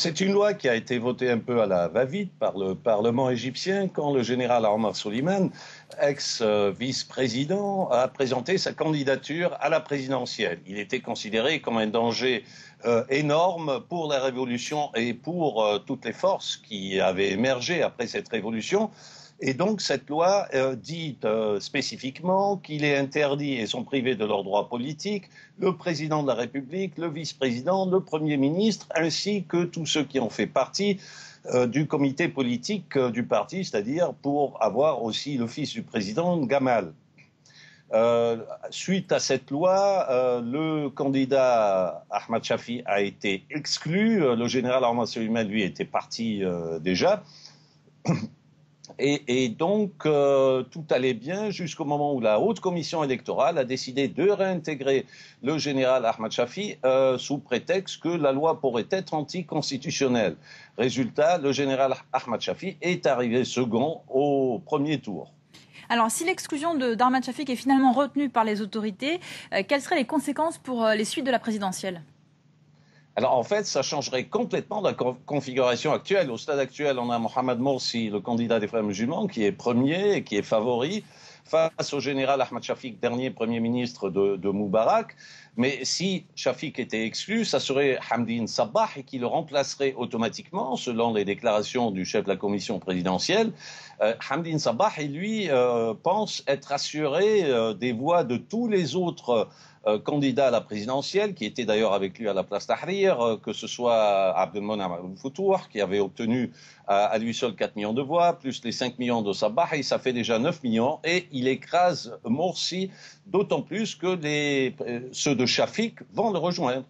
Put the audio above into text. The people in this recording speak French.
C'est une loi qui a été votée un peu à la va-vite par le Parlement égyptien quand le général Omar Soliman, ex-vice-président, a présenté sa candidature à la présidentielle. Il était considéré comme un danger énorme pour la révolution et pour toutes les forces qui avaient émergé après cette révolution. Et donc cette loi dit spécifiquement qu'il est interdit et sont privés de leurs droits politiques le président de la République, le vice-président, le Premier ministre, ainsi que tous ceux qui ont fait partie du comité politique du parti, c'est-à-dire pour avoir aussi le fils du président, Gamal. Suite à cette loi, le candidat Ahmad Shafi a été exclu. Le général Omar Soliman, lui, était parti déjà. Et donc, tout allait bien jusqu'au moment où la haute commission électorale a décidé de réintégrer le général Ahmad Shafi sous prétexte que la loi pourrait être anticonstitutionnelle. Résultat, le général Ahmad Shafi est arrivé second au premier tour. Alors, si l'exclusion d'Ahmad Shafiq est finalement retenue par les autorités, quelles seraient les conséquences pour les suites de la présidentielle ? Alors en fait, ça changerait complètement la configuration actuelle. Au stade actuel, on a Mohamed Morsi, le candidat des Frères musulmans, qui est premier et qui est favori, face au général Ahmad Shafiq, dernier Premier ministre de Moubarak. Mais si Shafiq était exclu, ça serait Hamdine Sabbah qui le remplacerait automatiquement, selon les déclarations du chef de la commission présidentielle. Hamdine Sabbah, lui, pense être assuré des voix de tous les autres candidat à la présidentielle, qui était d'ailleurs avec lui à la place Tahrir, que ce soit Abdelmonem Al-Foutouh, qui avait obtenu à lui seul 4 millions de voix, plus les 5 millions de Sabbah, et ça fait déjà 9 millions, et il écrase Morsi, d'autant plus que ceux de Shafiq vont le rejoindre.